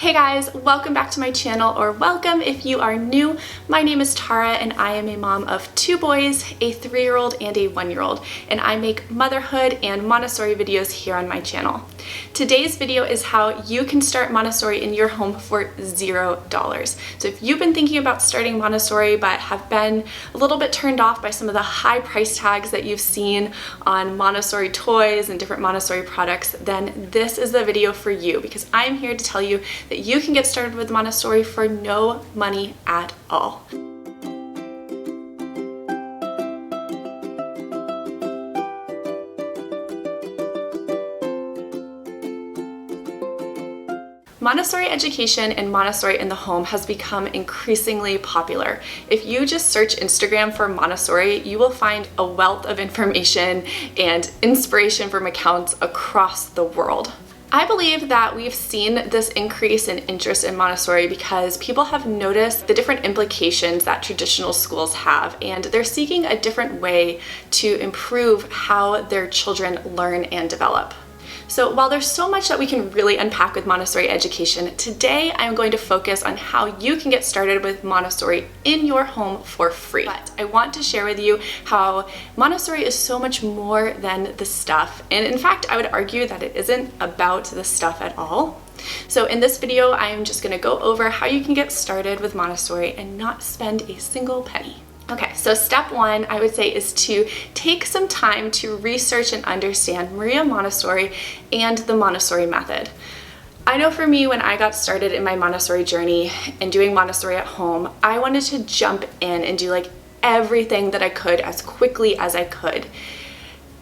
Hey guys, welcome back to my channel, or welcome if you are new. My name is Tara and I am a mom of 2 boys, a 3-year-old and a 1-year-old, and I make motherhood and Montessori videos here on my channel. Today's video is how you can start Montessori in your home for $0. So if you've been thinking about starting Montessori but have been a little bit turned off by some of the high price tags that you've seen on Montessori toys and different Montessori products, then this is the video for you, because I'm here to tell you that you can get started with Montessori for no money at all. Montessori education and Montessori in the home has become increasingly popular. If you just search Instagram for Montessori, you will find a wealth of information and inspiration from accounts across the world. I believe that we've seen this increase in interest in Montessori because people have noticed the different implications that traditional schools have, and they're seeking a different way to improve how their children learn and develop. So while there's so much that we can really unpack with Montessori education, today I'm going to focus on how you can get started with Montessori in your home for free. But I want to share with you how Montessori is so much more than the stuff. And in fact, I would argue that it isn't about the stuff at all. So in this video, I'm just going to go over how you can get started with Montessori and not spend a single penny. Okay, so step 1, I would say, is to take some time to research and understand Maria Montessori and the Montessori method. I know for me, when I got started in my Montessori journey and doing Montessori at home, I wanted to jump in and do like everything that I could as quickly as I could.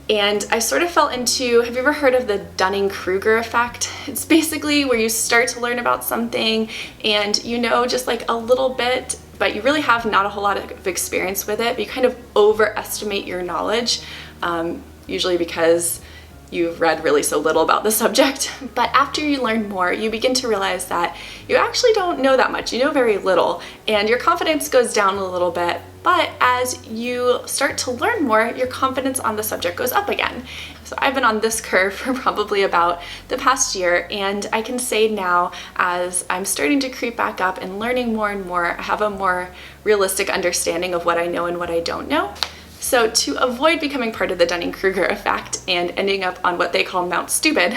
And I sort of fell into, have you ever heard of the Dunning-Kruger effect? It's basically where you start to learn about something and you know just like a little bit, but you really have not a whole lot of experience with it, but you kind of overestimate your knowledge, usually because you've read really so little about the subject. But after you learn more, you begin to realize that you actually don't know that much. You know very little, and your confidence goes down a little bit. But as you start to learn more, your confidence on the subject goes up again. So I've been on this curve for probably about the past year, and I can say now, as I'm starting to creep back up and learning more and more, I have a more realistic understanding of what I know and what I don't know. So to avoid becoming part of the Dunning-Kruger effect and ending up on what they call Mount Stupid,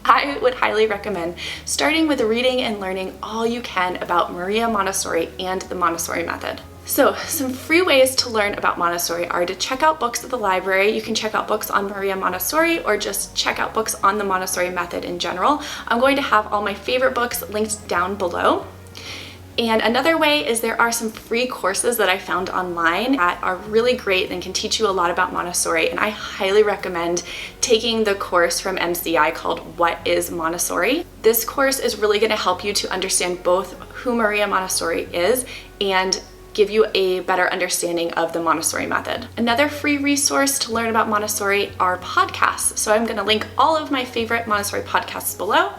I would highly recommend starting with reading and learning all you can about Maria Montessori and the Montessori method. So some free ways to learn about Montessori are to check out books at the library. You can check out books on Maria Montessori or just check out books on the Montessori method in general. I'm going to have all my favorite books linked down below. And another way is there are some free courses that I found online that are really great and can teach you a lot about Montessori, and I highly recommend taking the course from MCI called What is Montessori? This course is really going to help you to understand both who Maria Montessori is and give you a better understanding of the Montessori method. Another free resource to learn about Montessori are podcasts. So I'm going to link all of my favorite Montessori podcasts below.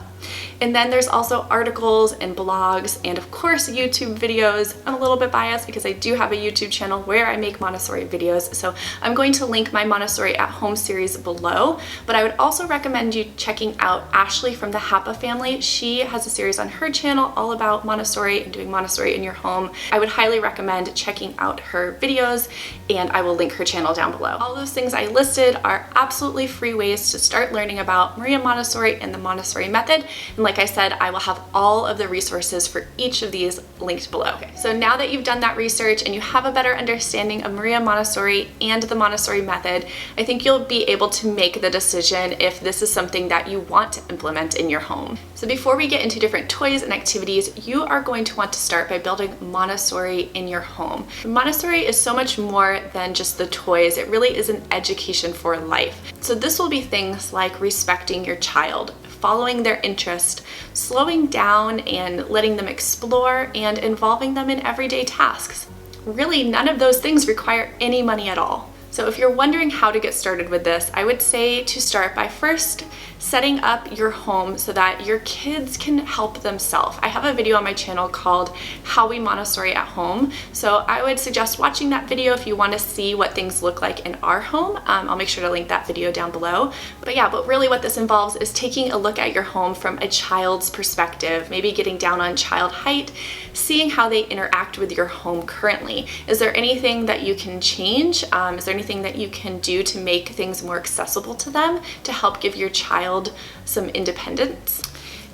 And then there's also articles and blogs and of course YouTube videos. I'm a little bit biased because I do have a YouTube channel where I make Montessori videos, so I'm going to link my Montessori at Home series below. But I would also recommend you checking out Ashley from the Hapa family. She has a series on her channel all about Montessori and doing Montessori in your home. I would highly recommend checking out her videos, and I will link her channel down below. All those things I listed are absolutely free ways to start learning about Maria Montessori and the Montessori method. And like I said, I will have all of the resources for each of these linked below. Okay, so now that you've done that research and you have a better understanding of Maria Montessori and the Montessori method, I think you'll be able to make the decision if this is something that you want to implement in your home. So before we get into different toys and activities, you are going to want to start by building Montessori in your home. Montessori is so much more than just the toys. It really is an education for life. So this will be things like respecting your child, following their interest, slowing down and letting them explore, and involving them in everyday tasks. Really, none of those things require any money at all. So if you're wondering how to get started with this, I would say to start by first setting up your home so that your kids can help themselves. I have a video on my channel called How We Montessori at Home, so I would suggest watching that video if you want to see what things look like in our home. I'll make sure to link that video down below. But yeah, but really what this involves is taking a look at your home from a child's perspective, maybe getting down on child height, seeing how they interact with your home currently. Is there anything that you can change? Is there anything that you can do to make things more accessible to them to help give your child some independence?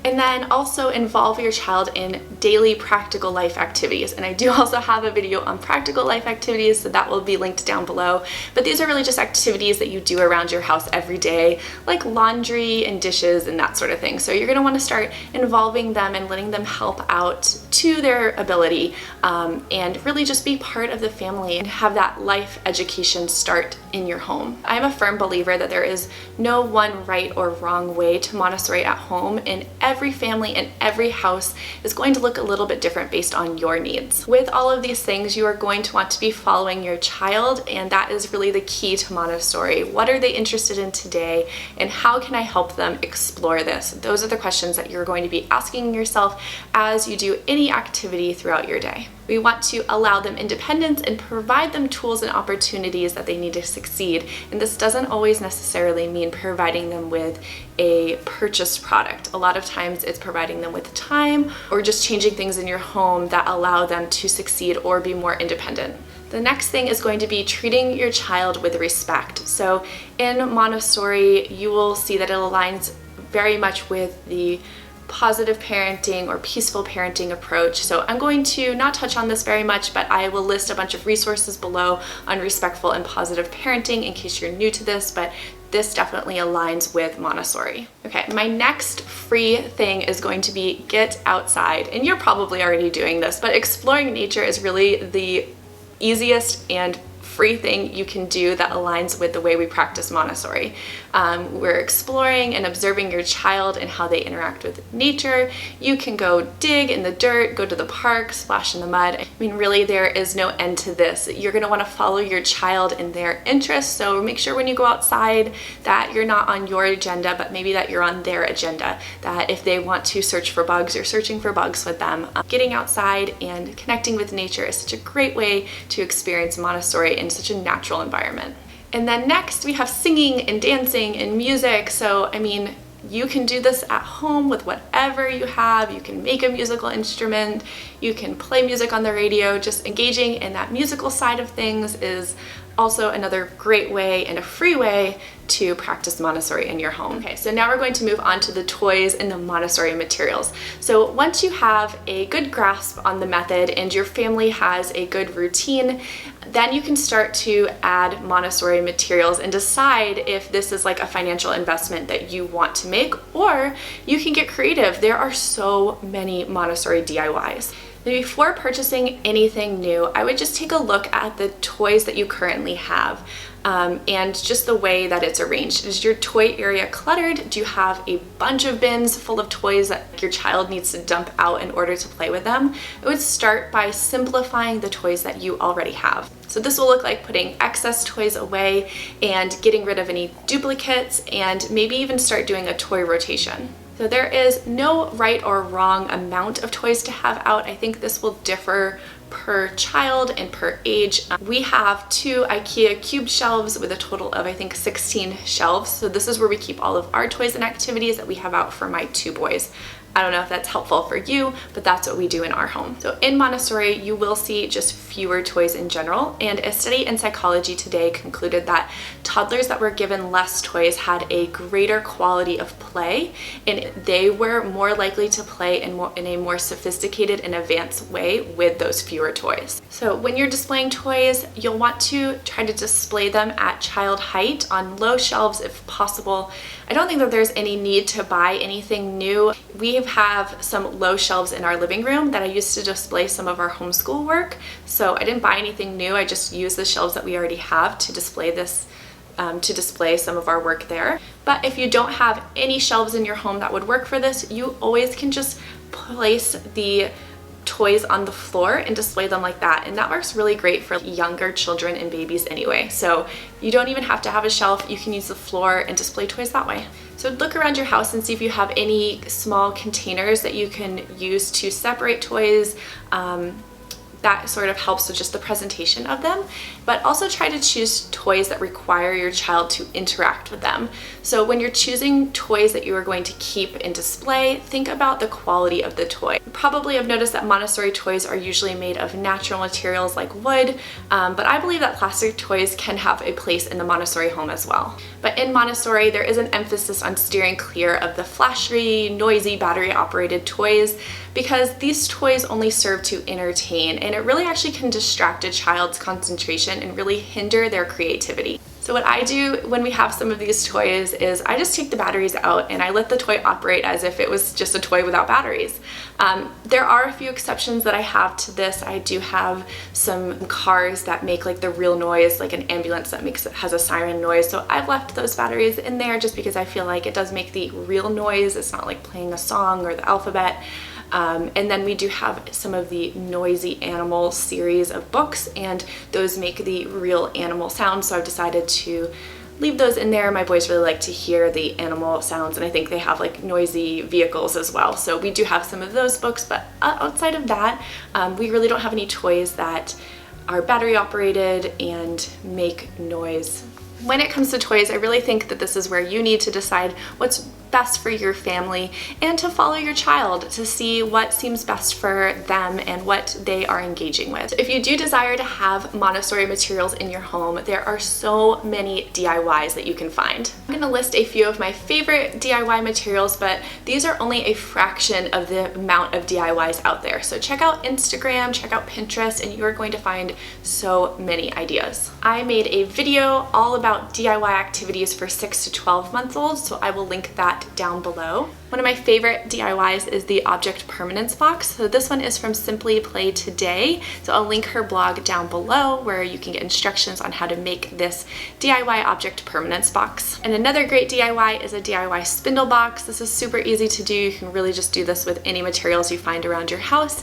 And then also involve your child in daily practical life activities. And I do also have a video on practical life activities, so that will be linked down below. But these are really just activities that you do around your house every day, like laundry and dishes and that sort of thing. So you're gonna wanna start involving them and letting them help out to their ability, and really just be part of the family and have that life education start in your home. I'm a firm believer that there is no one right or wrong way to Montessori at home, and every family and every house is going to look a little bit different based on your needs. With all of these things, you are going to want to be following your child, and that is really the key to Montessori. What are they interested in today, and how can I help them explore this? Those are the questions that you're going to be asking yourself as you do any activity throughout your day. We want to allow them independence and provide them tools and opportunities that they need to succeed. And this doesn't always necessarily mean providing them with a purchased product. A lot of times it's providing them with time or just changing things in your home that allow them to succeed or be more independent. The next thing is going to be treating your child with respect. So in Montessori, you will see that it aligns very much with the positive parenting or peaceful parenting approach. So I'm going to not touch on this very much, but I will list a bunch of resources below on respectful and positive parenting in case you're new to this, but this definitely aligns with Montessori. Okay, my next free thing is going to be get outside. And you're probably already doing this, but exploring nature is really the easiest and free thing you can do that aligns with the way we practice Montessori. We're exploring and observing your child and how they interact with nature. You can go dig in the dirt, go to the park, splash in the mud. I mean, really, there is no end to this. You're gonna wanna follow your child and their interests, so make sure when you go outside that you're not on your agenda, but maybe that you're on their agenda, that if they want to search for bugs, you're searching for bugs with them. Getting outside and connecting with nature is such a great way to experience Montessori in such a natural environment. And then next we have singing and dancing and music. So I mean, you can do this at home with whatever you have. You can make a musical instrument, you can play music on the radio. Just engaging in that musical side of things is also another great way and a free way to practice Montessori in your home. Okay, so now we're going to move on to the toys and the Montessori materials. So once you have a good grasp on the method and your family has a good routine, then you can start to add Montessori materials and decide if this is like a financial investment that you want to make, or you can get creative. There are so many Montessori DIYs. Before purchasing anything new, I would just take a look at the toys that you currently have and just the way that it's arranged. Is your toy area cluttered? Do you have a bunch of bins full of toys that your child needs to dump out in order to play with them? I would start by simplifying the toys that you already have. So this will look like putting excess toys away and getting rid of any duplicates, and maybe even start doing a toy rotation. So there is no right or wrong amount of toys to have out. I think this will differ per child and per age. We have 2 IKEA cube shelves with a total of I think 16 shelves. So this is where we keep all of our toys and activities that we have out for my 2 boys. I don't know if that's helpful for you, but that's what we do in our home. So in Montessori, you will see just fewer toys in general, and a study in psychology today concluded that toddlers that were given less toys had a greater quality of play, and they were more likely to play in a more sophisticated and advanced way with those fewer toys. So when you're displaying toys, you'll want to try to display them at child height on low shelves if possible. I don't think that there's any need to buy anything new. We have some low shelves in our living room that I used to display some of our homeschool work. So I didn't buy anything new. I just used the shelves that we already have to display this, to display some of our work there. But if you don't have any shelves in your home that would work for this, you always can just place the toys on the floor and display them like that, and that works really great for younger children and babies anyway. So you don't even have to have a shelf, you can use the floor and display toys that way. So look around your house and see if you have any small containers that you can use to separate toys. That sort of helps with just the presentation of them, but also try to choose toys that require your child to interact with them. So when you're choosing toys that you are going to keep in display, think about the quality of the toy. You probably have noticed that Montessori toys are usually made of natural materials like wood, but I believe that plastic toys can have a place in the Montessori home as well. But in Montessori, there is an emphasis on steering clear of the flashy, noisy, battery-operated toys, because these toys only serve to entertain, and it really actually can distract a child's concentration and really hinder their creativity. So what I do when we have some of these toys is I just take the batteries out and I let the toy operate as if it was just a toy without batteries. There are a few exceptions that I have to this. I do have some cars that make like the real noise, like an ambulance that has a siren noise. So I've left those batteries in there just because I feel like it does make the real noise. It's not like playing a song or the alphabet. And then we do have some of the noisy animal series of books, and those make the real animal sounds, so I've decided to leave those in there. My boys really like to hear the animal sounds, and I think they have like noisy vehicles as well. So we do have some of those books, but outside of that, we really don't have any toys that are battery operated and make noise. When it comes to toys, I really think that this is where you need to decide what's best for your family and to follow your child to see what seems best for them and what they are engaging with. If you do desire to have Montessori materials in your home, there are so many DIYs that you can find. I'm going to list a few of my favorite DIY materials, but these are only a fraction of the amount of DIYs out there. So check out Instagram, check out Pinterest, and you are going to find so many ideas. I made a video all about DIY activities for 6 to 12 month olds, so I will link that down below. One of my favorite DIYs is the Object Permanence Box. So this one is from Simply Play Today. So I'll link her blog down below where you can get instructions on how to make this DIY Object Permanence Box. And another great DIY is a DIY Spindle Box. This is super easy to do. You can really just do this with any materials you find around your house.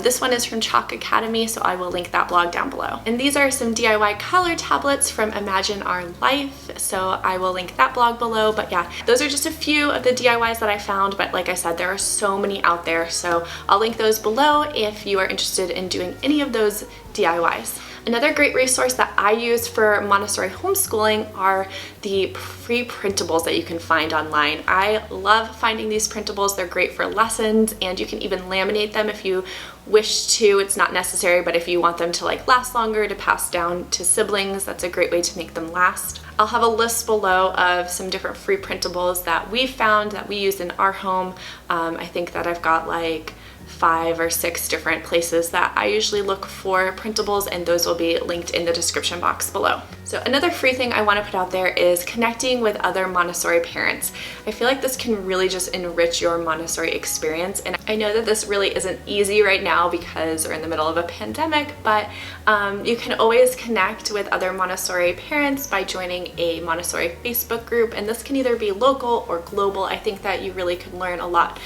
This one is from Chalk Academy, so I will link that blog down below. And these are some DIY color tablets from Imagine Our Life. So I will link that blog below. But yeah, those are just a few of the DIYs that I found, but like I said, there are so many out there, so I'll link those below if you are interested in doing any of those DIYs. Another great resource that I use for Montessori homeschooling are the free printables that you can find online. I love finding these printables. They're great for lessons, and you can even laminate them if you wish to. It's not necessary, but if you want them to like last longer to pass down to siblings, that's a great way to make them last. I'll have a list below of some different free printables that we found that we use in our home. I think that I've got like 5 or 6 different places that I usually look for printables, and those will be linked in the description box below. So another free thing I want to put out there is connecting with other Montessori parents. I feel like this can really just enrich your Montessori experience, and I know that this really isn't easy right now because we're in the middle of a pandemic, but you can always connect with other Montessori parents by joining a Montessori Facebook group, and this can either be local or global. I think that you really could learn a lot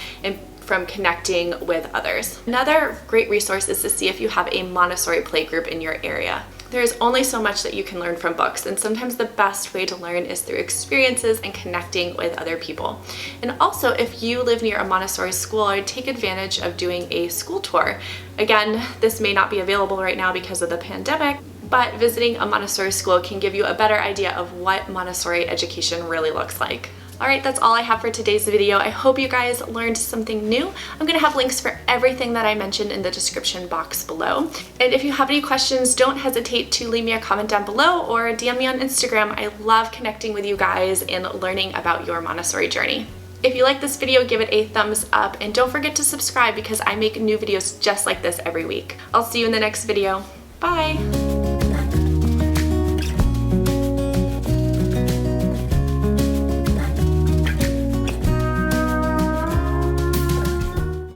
from connecting with others. Another great resource is to see if you have a Montessori playgroup in your area. There's only so much that you can learn from books, and sometimes the best way to learn is through experiences and connecting with other people. And also, if you live near a Montessori school, I'd take advantage of doing a school tour. Again, this may not be available right now because of the pandemic, but visiting a Montessori school can give you a better idea of what Montessori education really looks like. Alright, that's all I have for today's video. I hope you guys learned something new. I'm going to have links for everything that I mentioned in the description box below. And if you have any questions, don't hesitate to leave me a comment down below or DM me on Instagram. I love connecting with you guys and learning about your Montessori journey. If you like this video, give it a thumbs up, and don't forget to subscribe because I make new videos just like this every week. I'll see you in the next video. Bye!